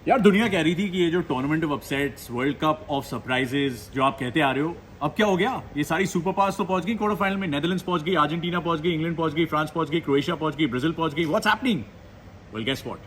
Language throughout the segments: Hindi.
यार दुनिया कह रही थी कि ये जो tournament of upsets, world cup of surprises जो आप कहते आ रहे हो, अब क्या हो गया? ये सारी सुपर पावर्स तो पहुंच गई क्वार्टर फाइनल में। नेदरलैंड्स पहुंच गई, अर्जेंटीना पहुंच गई, इंग्लैंड पहुंच गई, फ्रांस पहुंच गई, क्रोएशिया पहुंच गई, ब्राजील पहुंच गई। What's happening? Well guess what,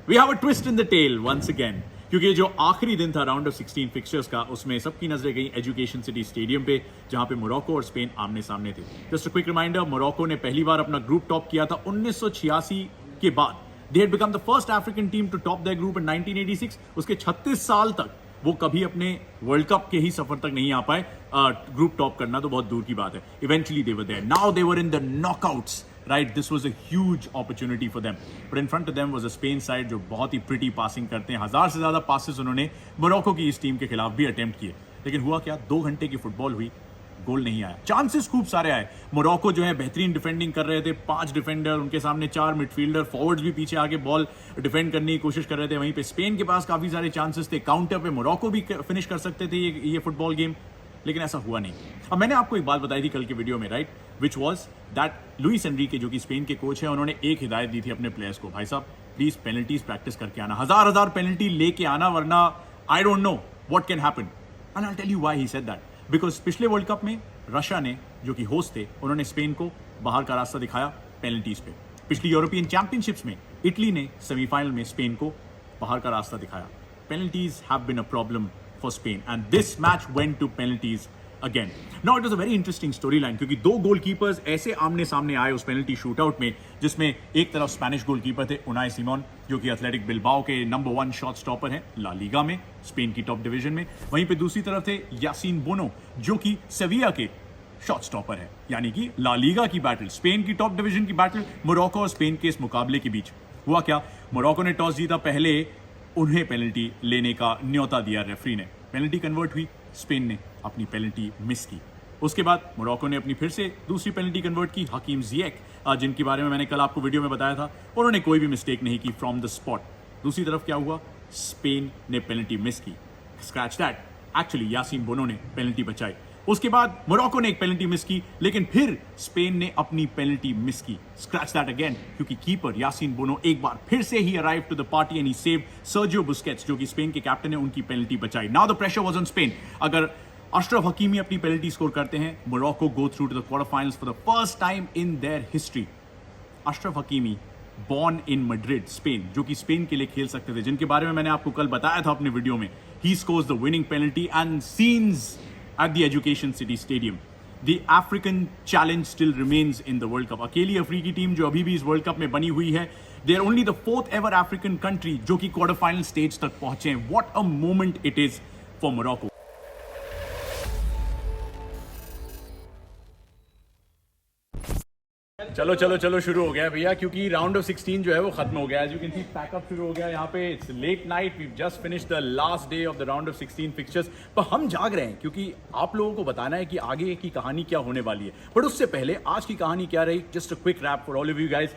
we have a twist in the tale once again, क्योंकि जो आखिरी दिन था राउंड ऑफ 16 फिक्चर्स का, उसमें सबकी नजरें गई एजुकेशन सिटी स्टेडियम पे, जहां पे मोरक्को और स्पेन आमने सामने थे। Just a quick reminder, Morocco ने पहली बार अपना ग्रुप टॉप किया था 1986 के बाद। They had become the first African team to top their group in 1986. उसके 36 साल तक वो कभी अपने वर्ल्ड कप के ही सफर तक नहीं आ पाए। ग्रुप टॉप करना तो बहुत दूर की बात है। Eventually they were there. Now they were in the knockouts. Right, this was a huge opportunity for them. But in front of them was a Spain side जो बहुत ही pretty passing करते हैं। 1000 से ज्यादा passes उन्होंने मोरक्को की इस टीम के खिलाफ भी अटेम्प्ट किए, लेकिन हुआ क्या? 2 घंटे की फुटबॉल हुई, गोल नहीं आया। चांसेस खूब सारे आए। मोरक्को जो है बेहतरीन डिफेंडिंग कर रहे थे, 5 डिफेंडर, उनके सामने 4 मिडफील्डर, फॉरवर्ड्स भी पीछे आके बॉल डिफेंड करने की कोशिश कर रहे थे। वहीं पे स्पेन के पास काफी सारे चांसेस थे, काउंटर पे मोरक्को भी फिनिश कर सकते थे ये फुटबॉल गेम, लेकिन ऐसा हुआ नहीं। अब मैंने आपको एक बात बताई थी कल के वीडियो में, right, which was that Luis Enrique जो कि स्पेन के कोच है, उन्होंने एक हिदायत दी थी अपने प्लेयर्स को, भाई साहब प्लीज पेनल्टीज प्रैक्टिस करके आना, हजार पेनल्टी लेके आना, वरना I don't know what can happen. And I tell you why he said that, because पिछले वर्ल्ड कप में रशिया ने, जो कि होस्ट थे, उन्होंने स्पेन को बाहर का रास्ता दिखाया पेनल्टीज पे। पिछली यूरोपियन चैंपियनशिप्स में इटली ने सेमीफाइनल में स्पेन को बाहर का रास्ता दिखाया। Penalties have been a problem for Spain and this match went to penalties again. Now it was a very interesting story line, क्योंकि 2 गोलकीपर्स ऐसे आमने सामने आए उस पेनल्टी शूटआउट में, जिसमें एक तरफ स्पेनिश गोलकीपर थे उनाई सिमोन, जो कि एथलेटिक बिल्बाओ के नंबर 1 शॉट स्टॉपर हैं ला लीगा में, स्पेन की टॉप डिवीजन में। वहीं पे दूसरी तरफ थे यासीन बोनो, जो कि सेविया के शॉट स्टॉपर है। यानी कि ला लीगा की बैटल, स्पेन की टॉप डिवीजन की बैटल, मोरक्को और स्पेन के इस मुकाबले के बीच हुआ क्या? मोरक्को ने टॉस जीता, पहले उन्हें पेनल्टी लेने का न्योता दिया रेफरी ने, पेनल्टी कन्वर्ट हुई, स्पेन ने अपनी पेनल्टी मिस की। उसके बाद मोरक्को ने अपनी फिर से दूसरी पेनल्टी कन्वर्ट की, हकीम जियेक, जिनके बारे में मैंने कल आपको वीडियो में बताया था, उन्होंने कोई भी मिस्टेक नहीं की फ्रॉम द स्पॉट। दूसरी तरफ क्या हुआ? स्पेन ने पेनल्टी मिस की, स्क्रैच दैट, एक्चुअली यासीन बोनो ने पेनल्टी बचाई। उसके बाद मोरक्को ने एक पेनल्टी मिस की, लेकिन फिर स्पेन ने अपनी पेनल्टी मिस की, स्क्रैच दैट अगेन, क्योंकि कीपर यासीन बोनो एक बार फिर से he arrive to the party and he saved Sergio Busquets, जो कि स्पेन के कैप्टन है, उनकी पेनल्टी बचाई। Now the pressure was on Spain. अगर अशरफ हकीमी अपनी पेनल्टी स्कोर करते हैं, Morocco go through to the quarter finals for the first time in their history. Achraf Hakimi born in Madrid, Spain, जो कि स्पेन के लिए खेल सकते थे, जिनके बारे में मैंने आपको कल बताया था अपने वीडियो में। He scores the winning penalty and scenes at the Education City Stadium. The African challenge still remains in the World Cup. अकेली अफ्रीकी टीम जो अभी भी इस वर्ल्ड कप में बनी हुई है, they are only the 4th ever African country जो कि क्वार्टर फाइनल स्टेज तक पहुंचे हैं। What a moment it is for Morocco. चलो शुरू हो गया भैया, क्योंकि राउंड ऑफ 16 जो है वो खत्म हो गया। As you can see pack up शुरू हो गया यहाँ पे। It's late night, we just finish the last day of the round of 16 fixtures. पर हम जाग रहे हैं, क्योंकि आप लोगों को बताना है कि आगे की कहानी क्या होने वाली है। बट उससे पहले आज की कहानी क्या रही, just a quick rap for all of you guys.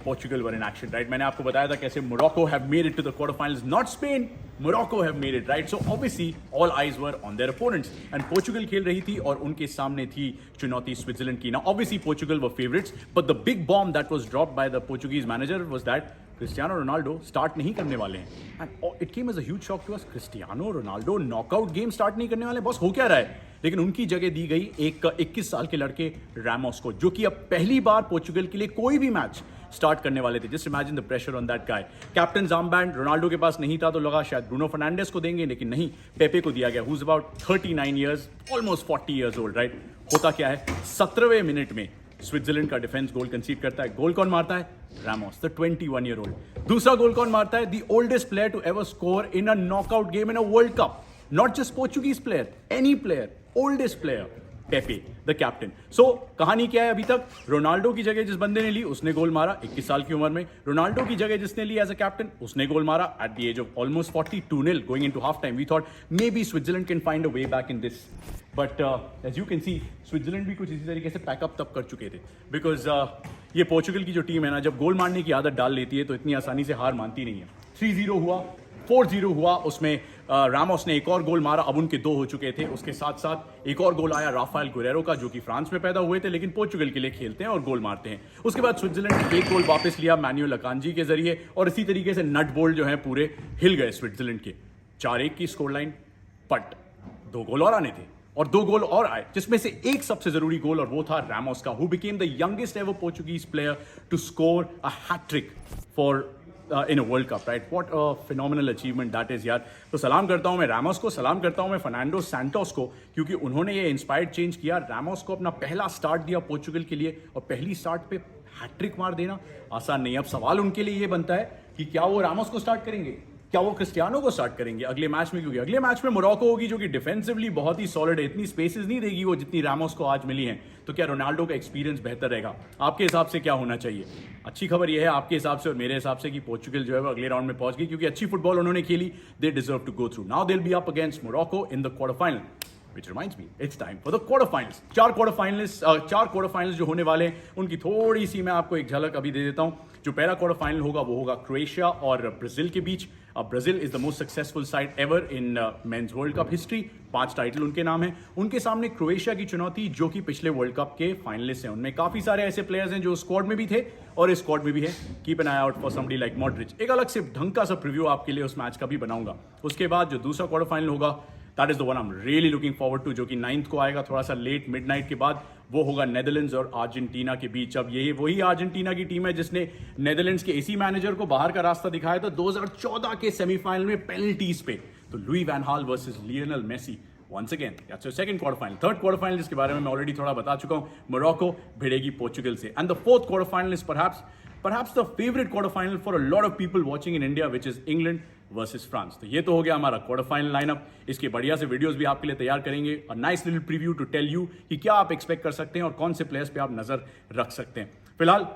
Portugal were in action, right? मैंने आपको बताया था कैसे Morocco have made it to the quarterfinals, not Spain. Morocco have made it, right? So obviously all eyes were on their opponents, and Portugal खेल रही थी और उनके सामने थी चुनौती स्विट्जरलैंड की। Now obviously Portugal were favorites, but the big bomb that was dropped by the Portuguese manager was that Cristiano Ronaldo start नहीं करने वाले हैं। And it came as a huge shock to us, Cristiano Ronaldo knockout game start नहीं करने वाले, बॉस हो क्या रहा है? लेकिन उनकी जगह दी गई एक 21 साल के लड़के रैमोस को, जो कि अब पहली बार पोर्चुगल के लिए कोई भी मैच स्टार्ट करने वाले थे। Just imagine the pressure on that guy. Captain armband Ronaldo के पास नहीं था, तो लगा शायद ब्रूनो फर्नांडिस को देंगे, लेकिन नहीं, पेपे को दिया गया, who is about 39 years, almost 40 years old, right? होता क्या है, 17वें मिनट में स्विट्जरलैंड का डिफेंस गोल कंसीड करता है। गोल कौन मारता है? Ramos, the 21 year old. दूसरा गोल कौन मारता है? The oldest player to ever score in a knockout game in a World Cup, not just Portuguese player, any player, oldest player, Pepe the captain. So कहानी क्या है अभी तक? रोनाल्डो की जगह जिस बंदे ने ली उसने गोल मारा 21 साल की उम्र में। रोनाल्डो की जगह जिसने ली एज अ कैप्टन उसने गोल मारा at the age of almost 40, 2-0 going into half time. We thought maybe Switzerland can find a way back in this, but as you can see Switzerland भी कुछ इसी तरीके से पैकअप तब कर चुके थे, बिकॉज ये पोर्चुगल की जो टीम है ना, जब गोल मारने की आदत डाल लेती है तो इतनी आसानी से हार मानती नहीं है। 3-0 हुआ, 4-0 हुआ, उसमें रामोस ने एक और गोल मारा, अब उनके 2 हो चुके थे। उसके साथ साथ एक और गोल आया राफेल गुरेरो का, जो कि फ्रांस में पैदा हुए थे लेकिन पोर्चुगल के लिए खेलते हैं और गोल मारते हैं। उसके बाद स्विट्जरलैंड ने एक गोल वापस लिया मैनुअल अकांजी के जरिए, और इसी तरीके से नट बोल्ट जो है पूरे हिल गए स्विट्जरलैंड के। 4-1 की स्कोर लाइन, बट 2 गोल और आने थे और 2 गोल और आए, जिसमें से एक सबसे जरूरी गोल, और वो था रामोस का, who became the youngest ever Portuguese player to score a hat trick for in a World Cup, right? What a phenomenal achievement that is यार। तो सलाम करता हूं मैं रामोस को, सलाम करता हूं मैं फर्नांडो सैंटोस को, क्योंकि उन्होंने ये इंस्पायर्ड चेंज किया। रामोस को अपना पहला स्टार्ट दिया पोर्चुगल के लिए, और पहली स्टार्ट पे हैट्रिक मार देना आसान नहीं। अब सवाल उनके लिए ये बनता है कि क्या वो रामोस को स्टार्ट करेंगे, क्या वो क्रिस्टियानो को स्टार्ट करेंगे अगले मैच में, क्योंकि अगले मैच में मोरक्को होगी जो कि डिफेंसिवली बहुत ही सॉलिड है। इतनी स्पेसेस नहीं देगी वो जितनी रामोस को आज मिली हैं। तो क्या रोनाल्डो का एक्सपीरियंस बेहतर रहेगा? आपके हिसाब से क्या होना चाहिए? अच्छी खबर यह है आपके हिसाब से और मेरे हिसाब से कि पोर्चुगल जो है वो अगले राउंड में पहुंच गई, क्योंकि अच्छी फुटबॉल उन्होंने खेली। They deserve to go through. Now they will be up against Morocco in the quarter final, which reminds me it's time for the quarter finals। 4 quarter finals जो होने वाले हैं उनकी थोड़ी सी मैं आपको एक झलक अभी दे देता हूं। जो पहला क्वार्टर फाइनल होगा वो होगा क्रोएशिया और ब्राजील के बीच। Brazil is the most successful side ever in men's World Cup history. 5 title उनके नाम है। उनके सामने क्रोएशिया की चुनौती, जो कि पिछले वर्ल्ड कप के फाइनलिस्ट हैं। उनमें काफी सारे ऐसे प्लेयर्स हैं जो स्क्वाड में भी थे और इस स्क्वाड में भी है। Keep an I out for somebody like Modric. एक अलग से ढंग का सा प्रीव्यू आपके लिए उस मैच का भी बनाऊंगा। उसके बाद जो दूसरा क्वार्टर फाइनल होगा, that is the one I am really looking forward to, जो कि 9th को आएगा, थोड़ा सा लेट मिडनाइट के बाद। वो होगा नेदरलैंड्स और अर्जेंटीना के बीच। अब ये वही अर्जेंटीना की टीम है जिसने नेदरलैंड्स के एसी मैनेजर को बाहर का रास्ता दिखाया था 2014 के सेमीफाइनल में पेनल्टीज पे। तो Louis van Gaal versus Lionel Messi once again that's your second quarter final। third quarter final जिसके बारे में मैं ऑलरेडी थोड़ा बता चुका हूं, मोरक्को भिड़ेगी पोर्चुगल से। and the fourth quarter final is perhaps the favorite quarter final for a lot of people watching in India, which is England versus France. तो ये तो हो गया हमारा क्वार्टर फाइनल लाइनअप। इसके बढ़िया से वीडियोस भी आपके लिए तैयार करेंगे और nice little preview to tell you कि क्या आप एक्सपेक्ट कर सकते हैं और कौन से प्लेयर्स पे आप नजर रख सकते हैं। फिलहाल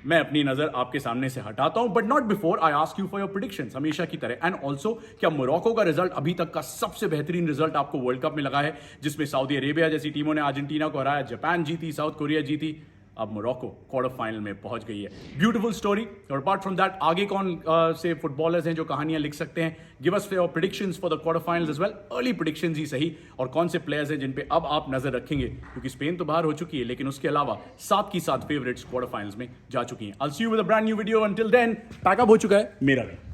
मैं अपनी नजर आपके सामने से हटाता हूं, but not before I ask you for your predictions हमेशा की तरह। एंड ऑल्सो, क्या मोरक्को का रिजल्ट अभी तक का सबसे बेहतरीन रिजल्ट आपको वर्ल्ड कप में लगा है, जिसमें सऊदी अरेबिया जैसी टीमों ने अर्जेंटीना को हराया, जापान जीती, साउथ कोरिया जीती, अब मोरक्को क्वार्टर फाइनल में पहुंच गई है। Beautiful story. और अपार्ट फ्रॉम दैट, आगे कौन से फुटबॉलर्स हैं जो कहानियां लिख सकते हैं? Give us your predictions for the quarter finals as well. Early predictions ही सही। और कौन से प्लेयर्स हैं जिन पे अब आप नजर रखेंगे, क्योंकि स्पेन तो बाहर हो चुकी है, लेकिन उसके अलावा 7 की 7 फेवरेट्स क्वार्टर फाइनल्स में जा चुकी हैं। I will see you with a brand new video. Until then, pack up हो चुका है मेरा भी।